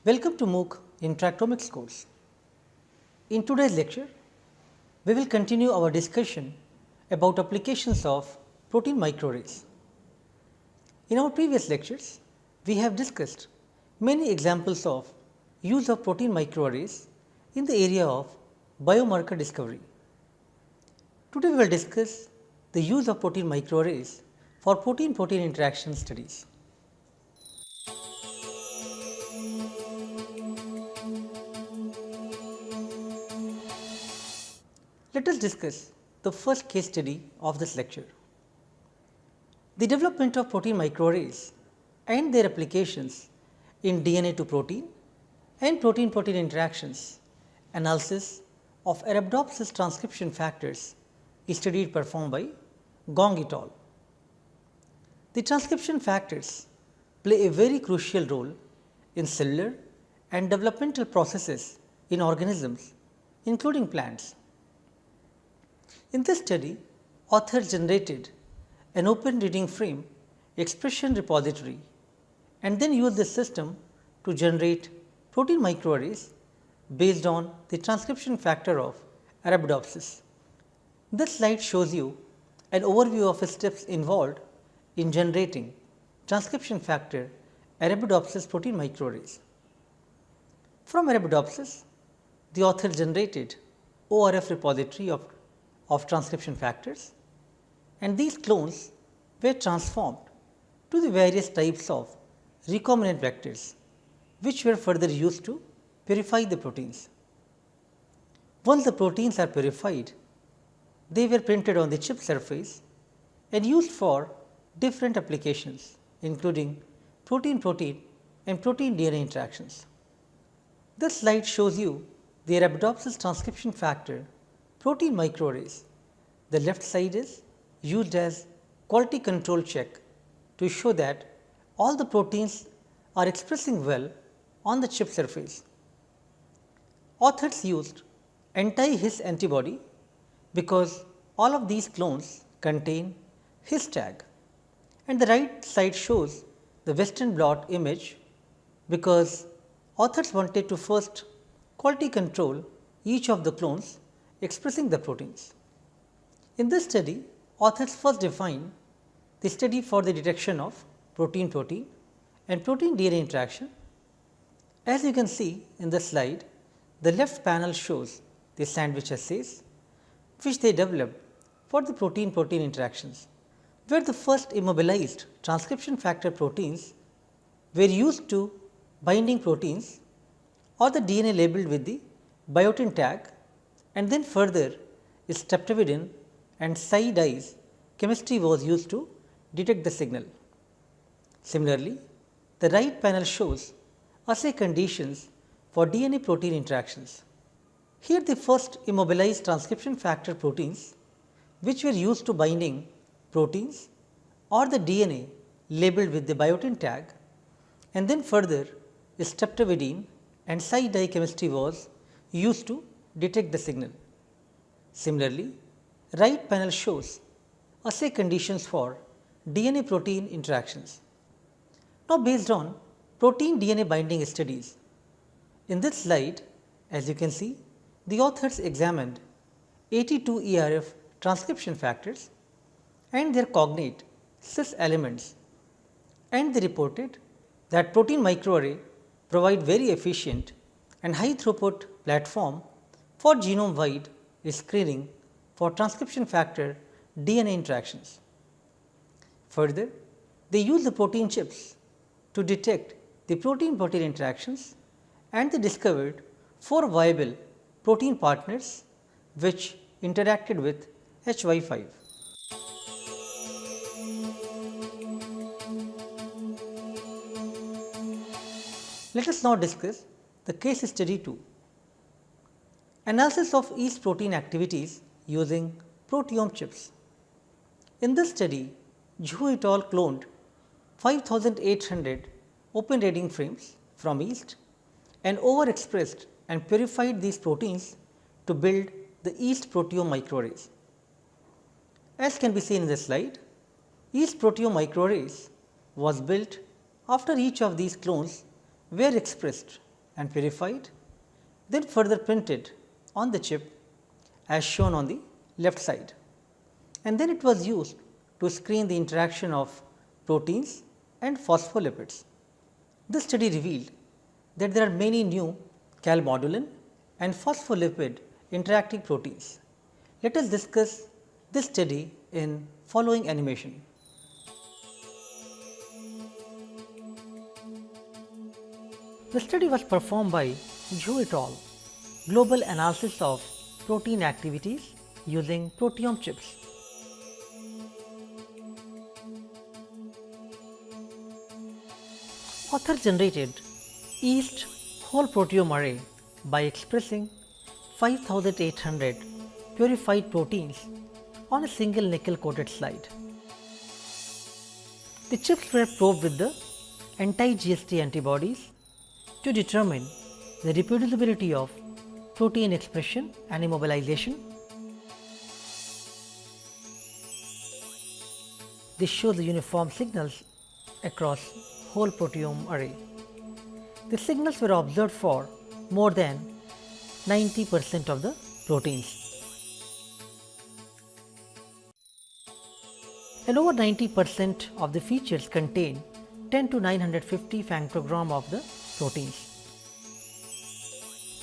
Welcome to MOOC Interactomics course. In today's lecture, we will continue our discussion about applications of protein microarrays. In our previous lectures, we have discussed many examples of use of protein microarrays in the area of biomarker discovery. Today, we will discuss the use of protein microarrays for protein-protein interaction studies. Let us discuss the first case study of this lecture. The development of protein microarrays and their applications in DNA to protein and protein-protein interactions analysis of Arabidopsis transcription factors is study performed by Gong et al. The transcription factors play a very crucial role in cellular and developmental processes in organisms, including plants. In this study, authors generated an open reading frame expression repository and then used this system to generate protein microarrays based on the transcription factor of Arabidopsis. This slide shows you an overview of the steps involved in generating transcription factor Arabidopsis protein microarrays. From Arabidopsis, the author generated ORF repository of transcription factors, and these clones were transformed to the various types of recombinant vectors, which were further used to purify the proteins. Once the proteins are purified, they were printed on the chip surface and used for different applications, including protein-protein and protein-DNA interactions. This slide shows you the Arabidopsis transcription factor protein microarrays. The left side is used as quality control check to show that all the proteins are expressing well on the chip surface. Authors used anti-His antibody because all of these clones contain His tag, and the right side shows the Western blot image because authors wanted to first quality control each of the clones expressing the proteins. In this study, authors first defined the study for the detection of protein-protein and protein-DNA interaction. As you can see in the slide, the left panel shows the sandwich assays which they developed for the protein-protein interactions, where the first immobilized transcription factor proteins were used to binding proteins or the DNA labeled with the biotin tag, and then further streptavidin and Cy dyes chemistry was used to detect the signal. Similarly, the right panel shows assay conditions for DNA protein interactions. Here the first immobilized transcription factor proteins which were used to binding proteins or the DNA labeled with the biotin tag, and then further streptavidin and Cy dye chemistry was used to detect the signal. Similarly, right panel shows assay conditions for DNA protein interactions. Now, based on protein DNA binding studies, in this slide, as you can see, the authors examined 82 ERF transcription factors and their cognate cis elements, and they reported that protein microarray provide very efficient and high throughput platform for genome wide screening for transcription factor DNA interactions. Further, they use the protein chips to detect the protein-protein interactions, and they discovered 4 viable protein partners which interacted with HY5. Let us now discuss the case study 2. Analysis of yeast protein activities using proteome chips. In this study, Zhu et al. Cloned 5800 open reading frames from yeast and overexpressed and purified these proteins to build the yeast proteome microarrays. As can be seen in this slide, yeast proteome microarrays was built after each of these clones were expressed and purified, then further printed on the chip as shown on the left side, and then it was used to screen the interaction of proteins and phospholipids. This study revealed that there are many new calmodulin and phospholipid interacting proteins. Let us discuss this study in following animation. The study was performed by Zhou et al. Global analysis of protein activities using proteome chips. Authors generated yeast whole proteome array by expressing 5800 purified proteins on a single nickel coated slide. The chips were probed with the anti-GST antibodies to determine the reproducibility of protein expression and immobilization. This shows the uniform signals across whole proteome array. The signals were observed for more than 90% of the proteins. And over 90% of the features contain 10 to 950 femtogram of the proteins.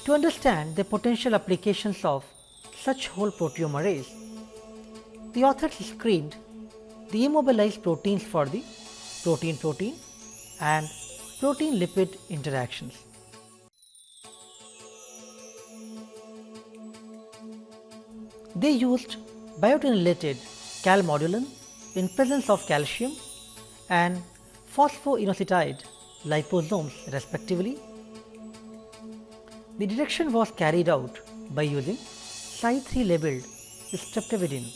To understand the potential applications of such whole proteome arrays, the authors screened the immobilized proteins for the protein-protein and protein-lipid interactions. They used biotinylated calmodulin in presence of calcium and phosphoinositide liposomes respectively. The detection was carried out by using Cy3 labeled streptavidin.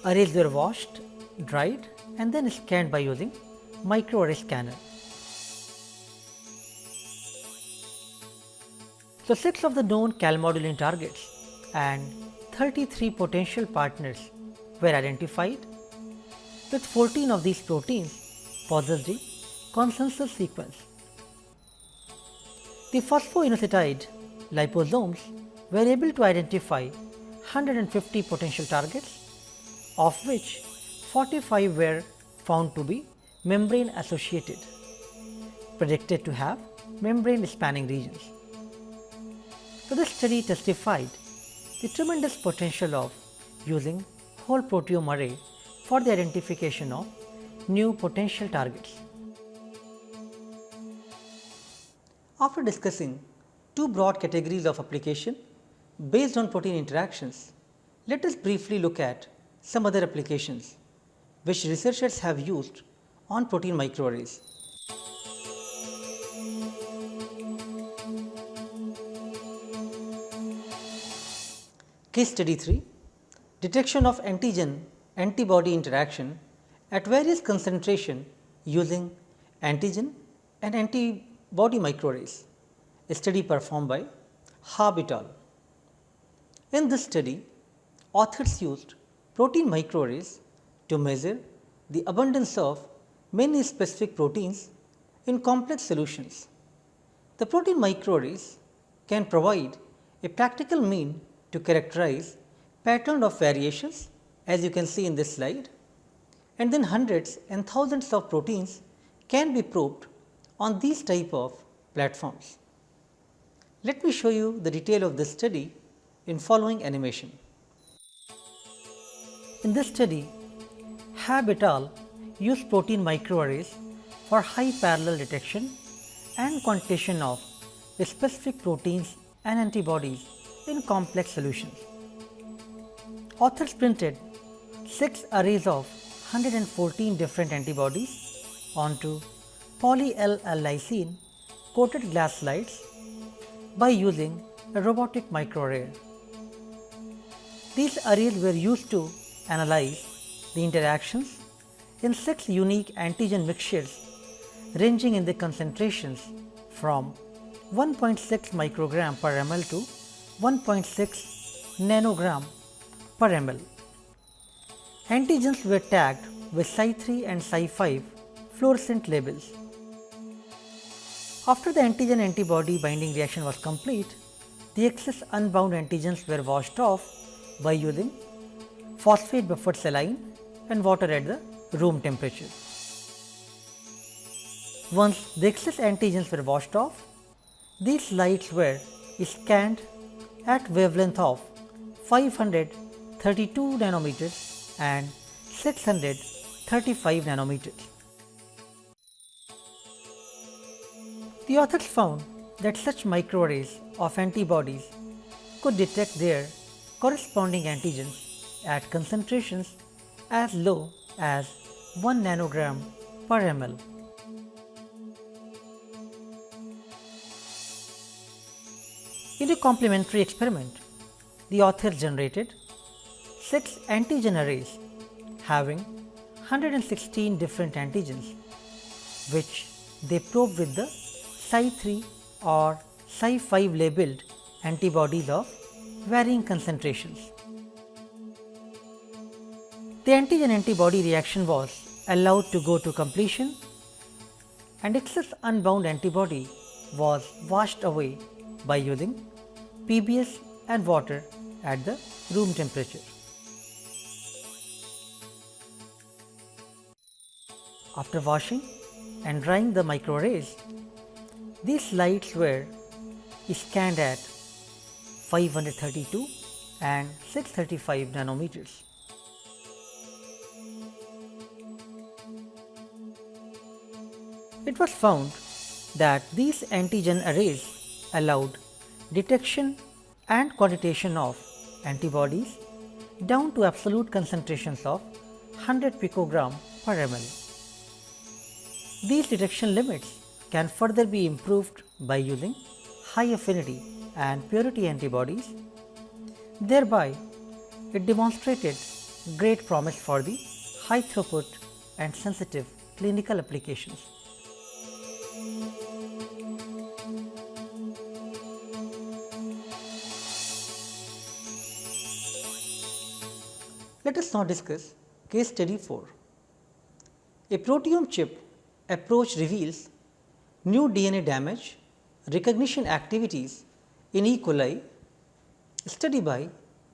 Arrays were washed, dried and then scanned by using microarray scanner. So, 6 of the known calmodulin targets and 33 potential partners were identified, with 14 of these proteins possessed a consensus sequence. The phosphoinositide liposomes were able to identify 150 potential targets, of which 45 were found to be membrane associated, predicted to have membrane spanning regions. So, this study testified the tremendous potential of using whole proteome array for the identification of new potential targets. After discussing two broad categories of application based on protein interactions, let us briefly look at some other applications which researchers have used on protein microarrays. Case study 3: detection of antigen antibody interaction at various concentration using antigen and antibody microarrays, a study performed by Haab et al. In this study, authors used protein microarrays to measure the abundance of many specific proteins in complex solutions. The protein microarrays can provide a practical mean to characterize pattern of variations, as you can see in this slide, and then hundreds and thousands of proteins can be probed on these type of platforms. Let me show you the detail of this study in following animation. In this study, Haab et al. Used protein microarrays for high parallel detection and quantitation of specific proteins and antibodies in complex solutions. Authors printed 6 arrays of 114 different antibodies onto poly-L-lysine coated glass slides by using a robotic microarray. These arrays were used to analyze the interactions in 6 unique antigen mixtures ranging in the concentrations from 1.6 microgram per ml to 1.6 nanogram per ml. Antigens were tagged with Cy3 and Cy5 fluorescent labels. After the antigen-antibody binding reaction was complete, the excess unbound antigens were washed off by using phosphate buffered saline and water at the room temperature. Once the excess antigens were washed off, these slides were scanned at wavelength of 532 nanometers and 635 nanometers. The authors found that such microarrays of antibodies could detect their corresponding antigens at concentrations as low as 1 nanogram per ml. In a complementary experiment, the authors generated 6 antigen arrays having 116 different antigens, which they probed with the Psi3 or Psi5 labeled antibodies of varying concentrations. The antigen-antibody reaction was allowed to go to completion, and excess unbound antibody was washed away by using PBS and water at the room temperature. After washing and drying the microarrays, these slides were scanned at 532 and 635 nanometers. It was found that these antigen arrays allowed detection and quantitation of antibodies down to absolute concentrations of 100 picogram per ml. These detection limits can further be improved by using high affinity and purity antibodies. Thereby, it demonstrated great promise for the high throughput and sensitive clinical applications. Let us now discuss case study 4. A proteome chip approach reveals new DNA damage recognition activities in E. coli, study by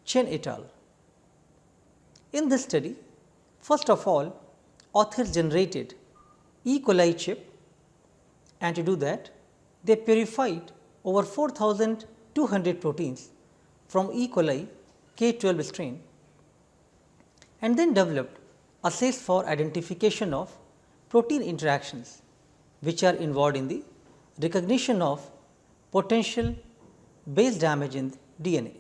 Chen et al. In this study, first of all, authors generated E. coli chip, and to do that, they purified over 4,200 proteins from E. coli K12 strain and then developed assays for identification of protein interactions which are involved in the recognition of potential base damage in DNA.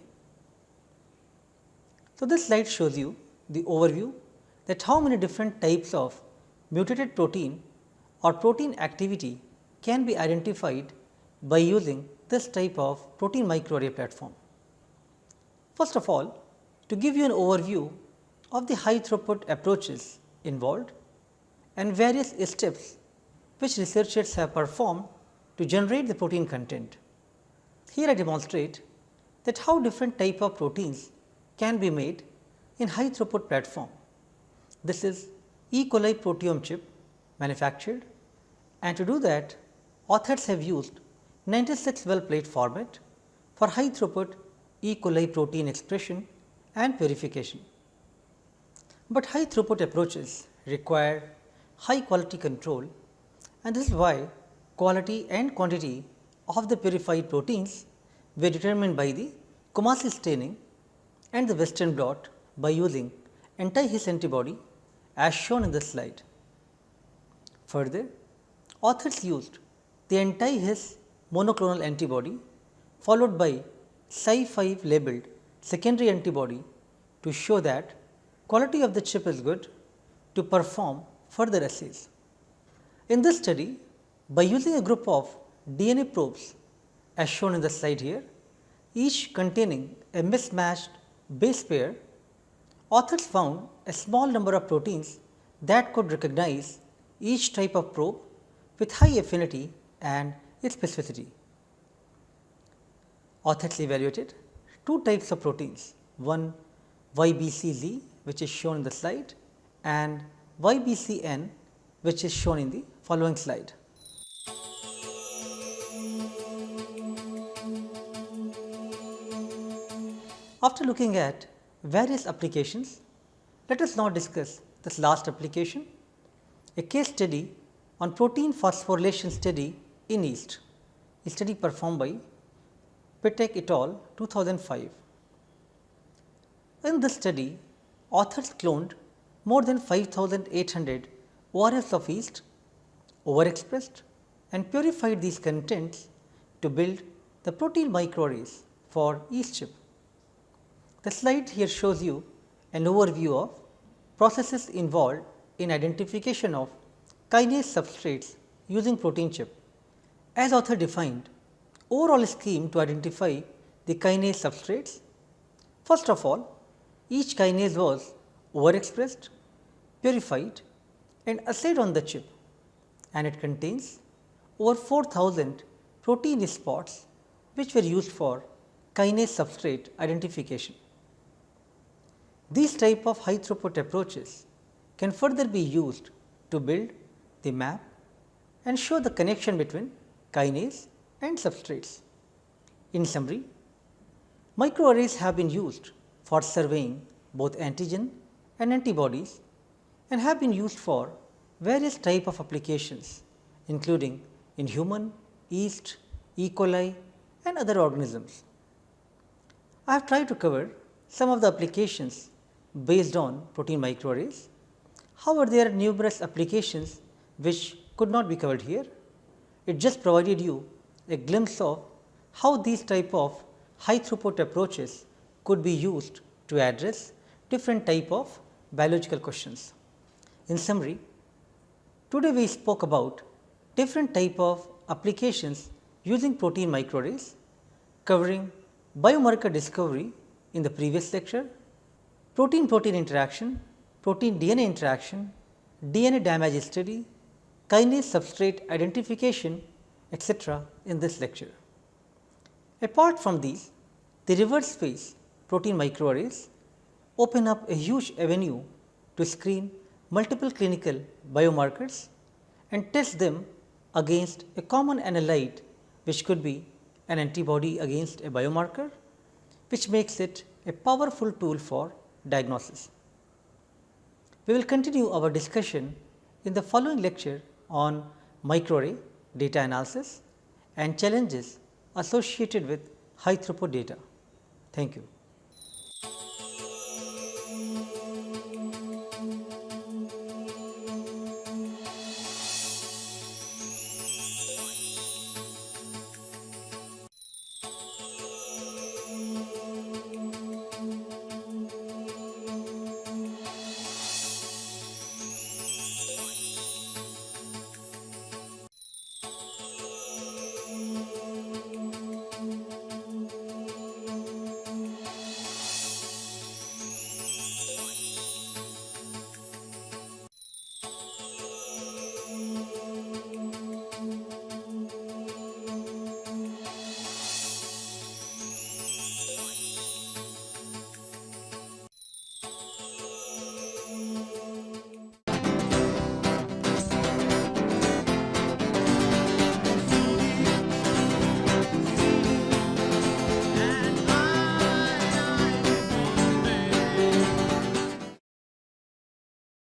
So, this slide shows you the overview that how many different types of mutated protein or protein activity can be identified by using this type of protein microarray platform. First of all, to give you an overview of the high throughput approaches involved and various steps which researchers have performed to generate the protein content. Here I demonstrate that how different type of proteins can be made in high throughput platform. This is E. coli proteome chip manufactured, and to do that authors have used 96 well plate format for high throughput E. coli protein expression and purification. But high throughput approaches require high quality control, and this is why quality and quantity of the purified proteins were determined by the Kumasi staining and the Western blot by using anti-His antibody as shown in this slide. Further, authors used the anti-His monoclonal antibody followed by Psi5 labeled secondary antibody to show that quality of the chip is good to perform further assays. In this study, by using a group of DNA probes as shown in the slide here, each containing a mismatched base pair, authors found a small number of proteins that could recognize each type of probe with high affinity and specificity. Authors evaluated two types of proteins, one YBCZ which is shown in the slide and YBCN which is shown in the following slide. After looking at various applications, let us now discuss this last application, a case study on protein phosphorylation study in yeast, a study performed by Pitek et al. 2005. In this study, authors cloned more than 5,800 ORFs of yeast, overexpressed and purified these contents to build the protein microarrays for yeast chip. The slide here shows you an overview of processes involved in identification of kinase substrates using protein chip. As author defined, overall scheme to identify the kinase substrates. First of all, each kinase was overexpressed, purified and assayed on the chip, and it contains over 4,000 protein spots which were used for kinase substrate identification. These type of high throughput approaches can further be used to build the map and show the connection between kinase and substrates. In summary, microarrays have been used for surveying both antigen and antibodies and have been used for various type of applications, including in human, yeast, E. coli and other organisms. I have tried to cover some of the applications based on protein microarrays. However, there are numerous applications which could not be covered here. It just provided you a glimpse of how these type of high throughput approaches could be used to address different type of biological questions. In summary, today we spoke about different type of applications using protein microarrays, covering biomarker discovery in the previous lecture, protein-protein interaction, protein-DNA interaction, DNA damage study, kinase substrate identification, etc. in this lecture. Apart from these, the reverse phase protein microarrays open up a huge avenue to screen multiple clinical biomarkers and test them against a common analyte, which could be an antibody against a biomarker, which makes it a powerful tool for diagnosis. We will continue our discussion in the following lecture on microarray data analysis and challenges associated with high throughput data. Thank you.